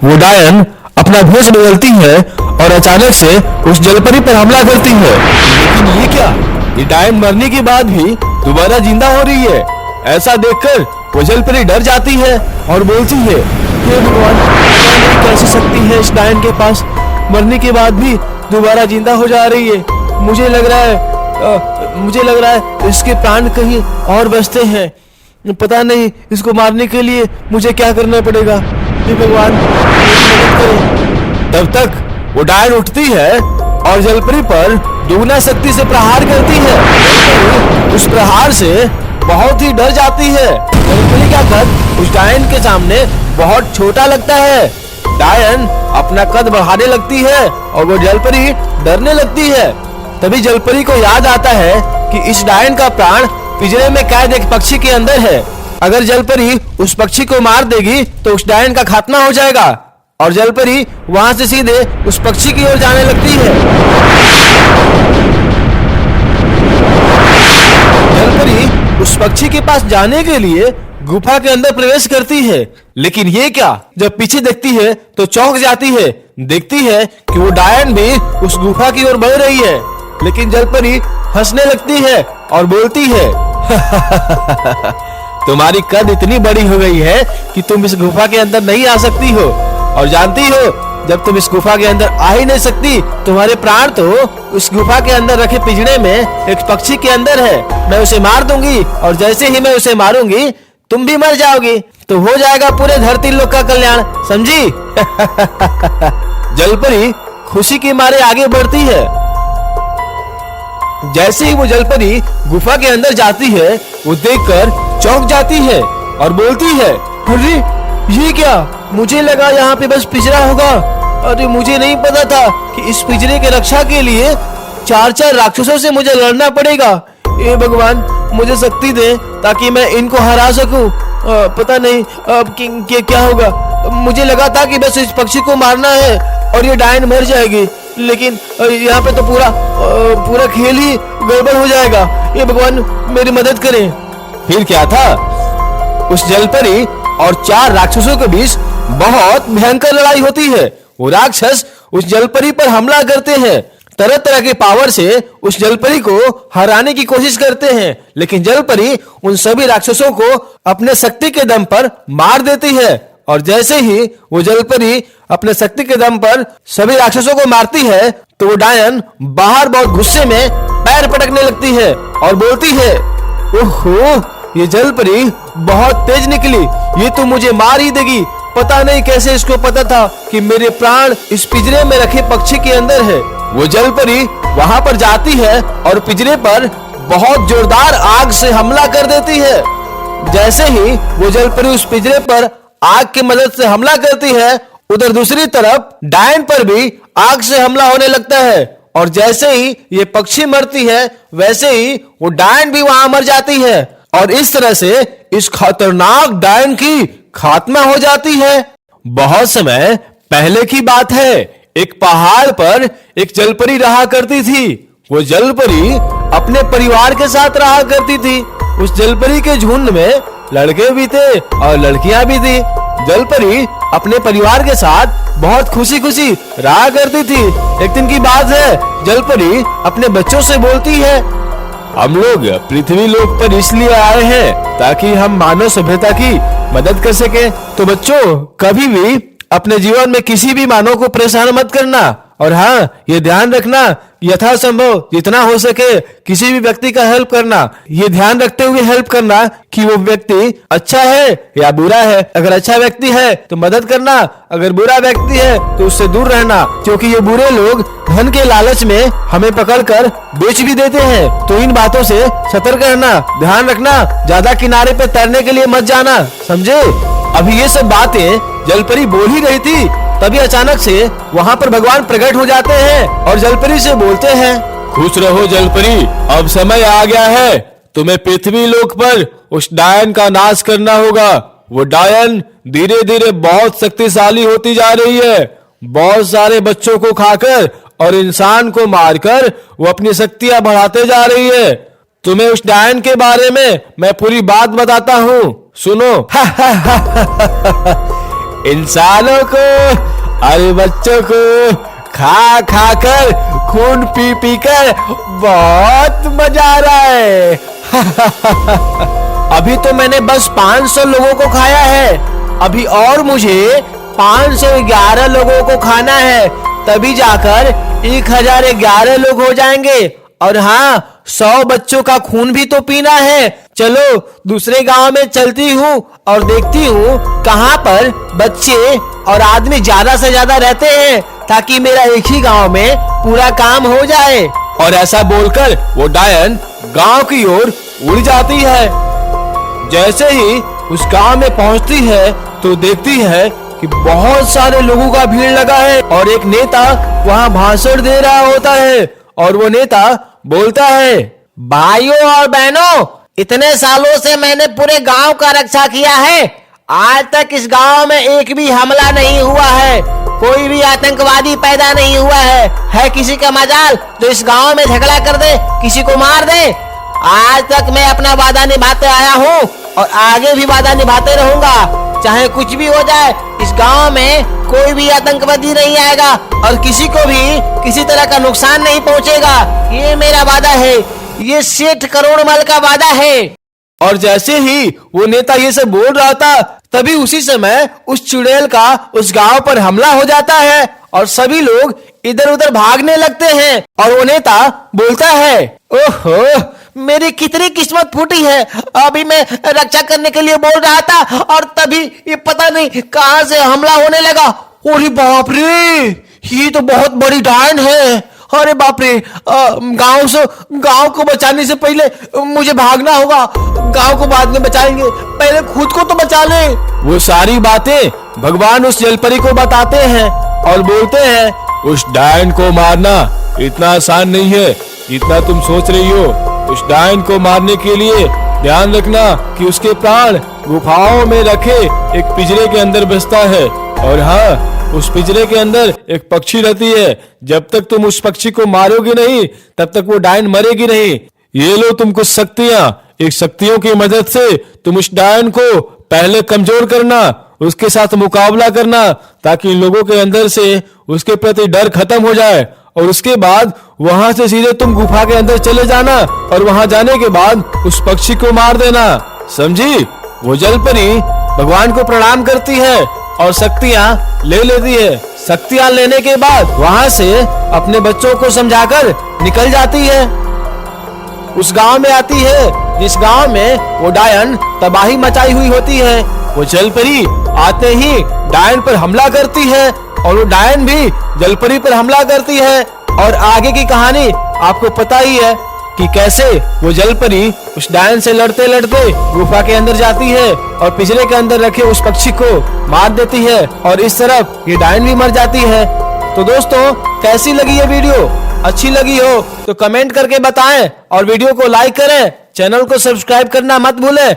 वो डायन अपना भेष बदलती है और अचानक से उस जलपरी पर हमला करती है। लेकिन ये क्या, ये डायन मरने के बाद भी दोबारा जिंदा हो रही है। ऐसा देखकर वो जलपरी डर जाती है और बोलती है, हे भगवान, कैसी शक्ति है इस डायन के पास, मरने के बाद भी दोबारा जिंदा हो जा रही है। मुझे लग रहा है इसके प्राण कहीं और बचते हैं। पता नहीं इसको मारने के लिए मुझे क्या करना पड़ेगा। हे भगवान, मदद करें। तब तक वो डायन उठती है और जलपरी पर दुगना शक्ति से प्रहार करती है। जलपरी उस प्रहार से बहुत ही डर जाती है। जलपरी का कद उस डायन के सामने बहुत छोटा लगता है। डायन अपना कद बढ़ाने लगती है और वो जलपरी डरने लगती है। तभी जलपरी को याद आता है कि इस डायन का प्राण पिंजरे में कैद एक पक्षी के अंदर है। अगर जलपरी उस पक्षी को मार देगी तो उस डायन का खात्मा हो जाएगा। और जलपरी वहां से सीधे उस पक्षी की ओर जाने लगती है। जलपरी उस पक्षी के पास जाने के लिए गुफा के अंदर प्रवेश करती है। लेकिन ये क्या, जब पीछे देखती है तो चौंक जाती है। देखती है कि वो डायन भी उस गुफा की ओर बढ़ रही है। लेकिन जलपरी हंसने लगती है और बोलती है, तुम्हारी कद इतनी बड़ी हो गई है कि तुम इस गुफा के अंदर नहीं आ सकती हो। और जानती हो, जब तुम इस गुफा के अंदर आ ही नहीं सकती, तुम्हारे प्राण तो उस गुफा के अंदर रखे पिंजरे में एक पक्षी के अंदर है। मैं उसे मार दूंगी और जैसे ही मैं उसे मारूंगी तुम भी मर जाओगी, तो हो जाएगा पूरे धरती लोक का कल्याण, समझी? जलपरी खुशी के मारे आगे बढ़ती है। जैसे ही वो जलपरी गुफा के अंदर जाती है, वो देखकर चौंक जाती है और बोलती है, अरे ये क्या, मुझे लगा यहाँ पे बस पिंजरा होगा। अरे मुझे नहीं पता था कि इस पिंजरे के रक्षा के लिए 4 राक्षसों से मुझे लड़ना पड़ेगा। हे भगवान, मुझे शक्ति दे ताकि मैं इनको हरा सकूं। पता नहीं अब क्या होगा। मुझे लगा था कि बस इस पक्षी को मारना है और ये डायन मर जाएगी, लेकिन यहाँ पे तो पूरा खेल ही गड़बड़ हो जाएगा। ये भगवान मेरी मदद करें। फिर क्या था, उस जलपरी और 4 राक्षसों के बीच बहुत भयंकर लड़ाई होती है। वो राक्षस उस जलपरी पर हमला करते हैं, तरह तरह के पावर से उस जलपरी को हराने की कोशिश करते हैं। लेकिन जलपरी उन सभी राक्षसों को अपने शक्ति के दम पर मार देती है। और जैसे ही वो जलपरी अपने शक्ति के दम पर सभी राक्षसों को मारती है, तो वो डायन बाहर बहुत गुस्से में पैर पटकने लगती है और बोलती है, ओहो, ये जलपरी बहुत तेज निकली, ये तो मुझे मार ही देगी। पता नहीं कैसे इसको पता था कि मेरे प्राण इस पिंजरे में रखे पक्षी के अंदर है। वो जलपरी वहां पर जाती है और पिंजरे पर बहुत जोरदार आग से हमला कर देती है। जैसे ही वो जलपरी उस पिंजरे पर आग की मदद से हमला करती है, उधर दूसरी तरफ डायन पर भी आग से हमला होने लगता है। और जैसे ही ये पक्षी मरती है, वैसे ही वो डायन भी वहां मर जाती है। और इस तरह से इस खतरनाक डायन की खात्मा हो जाती है। बहुत समय पहले की बात है, एक पहाड़ पर एक जलपरी रहा करती थी। वो जलपरी अपने परिवार के साथ रहा करती थी। उस जलपरी के झुंड में लड़के भी थे और लड़कियां भी थी। जलपरी अपने परिवार के साथ बहुत खुशी खुशी रहा करती थी। एक दिन की बात है, जलपरी अपने बच्चों से बोलती है, हम लोग पृथ्वी लोक पर इसलिए आए हैं ताकि हम मानव सभ्यता की मदद कर सके। तो बच्चों, कभी भी अपने जीवन में किसी भी मानव को परेशान मत करना। और हाँ, ये ध्यान रखना, यथासंभव जितना हो सके किसी भी व्यक्ति का हेल्प करना। ये ध्यान रखते हुए हेल्प करना कि वो व्यक्ति अच्छा है या बुरा है। अगर अच्छा व्यक्ति है तो मदद करना, अगर बुरा व्यक्ति है तो उससे दूर रहना, क्योंकि ये बुरे लोग धन के लालच में हमें पकड़कर बेच भी देते हैं। तो इन बातों से सतर्क रहना, ध्यान रखना, ज्यादा किनारे पे तैरने के लिए मत जाना, समझे? अभी ये सब बातें जलपरी बोल ही रही थी, तभी अचानक से वहाँ पर भगवान प्रकट हो जाते हैं और जलपरी से बोलते हैं, खुश रहो जलपरी, अब समय आ गया है, तुम्हें पृथ्वी लोक पर उस डायन का नाश करना होगा। वो डायन धीरे धीरे बहुत शक्तिशाली होती जा रही है। बहुत सारे बच्चों को खाकर और इंसान को मारकर वो अपनी शक्तियां बढ़ाते जा रही है। तुम्हें उस डायन के बारे में मैं पूरी बात बताता हूँ, सुनो। इंसानों को और बच्चों को खा खा कर, खून पी पी कर बहुत मजा आ रहा है। अभी तो मैंने बस 500 लोगों को खाया है, अभी और मुझे 511 लोगों को खाना है, तभी जाकर 1011 लोग हो जाएंगे। और हाँ, 100 बच्चों का खून भी तो पीना है। चलो दूसरे गांव में चलती हूँ और देखती हूँ कहाँ पर बच्चे और आदमी ज्यादा से ज्यादा रहते हैं, ताकि मेरा एक ही गांव में पूरा काम हो जाए। और ऐसा बोलकर वो डायन गांव की ओर उड़ जाती है। जैसे ही उस गांव में पहुंचती है तो देखती है कि बहुत सारे लोगों का भीड़ लगा है और एक नेता वहां भाषण दे रहा होता है। और वो नेता बोलता है, भाइयों और बहनों, इतने सालों से मैंने पूरे गांव का रक्षा किया है, आज तक इस गांव में एक भी हमला नहीं हुआ है, कोई भी आतंकवादी पैदा नहीं हुआ है किसी का मजाल जो इस गांव में झगड़ा कर दे, किसी को मार दे। आज तक मैं अपना वादा निभाते आया हूँ और आगे भी वादा निभाते रहूंगा, चाहे कुछ भी हो जाए। इस गांव में कोई भी आतंकवादी नहीं आएगा और किसी को भी किसी तरह का नुकसान नहीं पहुंचेगा, ये मेरा वादा है, ये 60 करोड़ मल का वादा है। और जैसे ही वो नेता ये सब बोल रहा था, तभी उसी समय उस चुड़ैल का उस गांव पर हमला हो जाता है और सभी लोग इधर उधर भागने लगते हैं। और वो नेता बोलता है, ओहो, मेरी कितनी किस्मत फूटी है, अभी मैं रक्षा करने के लिए बोल रहा था और तभी ये पता नहीं कहां से हमला होने लगा। अरे बाप रे, ये तो बहुत बड़ी डायन है। अरे बाप रे, गांव को बचाने से पहले मुझे भागना होगा, गांव को बाद में बचाएंगे, पहले खुद को तो बचा ले। वो सारी बातें भगवान उस जलपरी को बताते हैं और बोलते हैं, उस डायन को मारना इतना आसान नहीं है जितना तुम सोच रही हो। उस डायन को मारने के लिए ध्यान रखना कि उसके प्राण गुफाओं में रखे एक पिंजरे के अंदर बसता है। और हाँ, उस पिंजरे के अंदर एक पक्षी रहती है, जब तक तुम उस पक्षी को मारोगे नहीं तब तक वो डायन मरेगी नहीं। ये लो तुम कुछ शक्तियां, एक शक्तियों की मदद से तुम उस डायन को पहले कमजोर करना, उसके साथ मुकाबला करना, ताकि लोगों के अंदर से उसके प्रति डर खत्म हो जाए। और उसके बाद वहां से सीधे तुम गुफा के अंदर चले जाना और वहां जाने के बाद उस पक्षी को मार देना, समझी। वो जलपरी भगवान को प्रणाम करती है और शक्तियां ले लेती है। शक्तियां लेने के बाद वहां से अपने बच्चों को समझाकर निकल जाती है। उस गांव में आती है जिस गांव में वो डायन तबाही मचाई हुई होती है। वो जलपरी आते ही डायन पर हमला करती है और वो डायन भी जलपरी पर हमला करती है। और आगे की कहानी आपको पता ही है कि कैसे वो जलपरी उस डायन से लड़ते लड़ते गुफा के अंदर जाती है और पिंजरे के अंदर रखे उस पक्षी को मार देती है और इस तरफ ये डायन भी मर जाती है। तो दोस्तों, कैसी लगी ये वीडियो? अच्छी लगी हो तो कमेंट करके बताएं और वीडियो को लाइक करें, चैनल को सब्सक्राइब करना मत भूलें।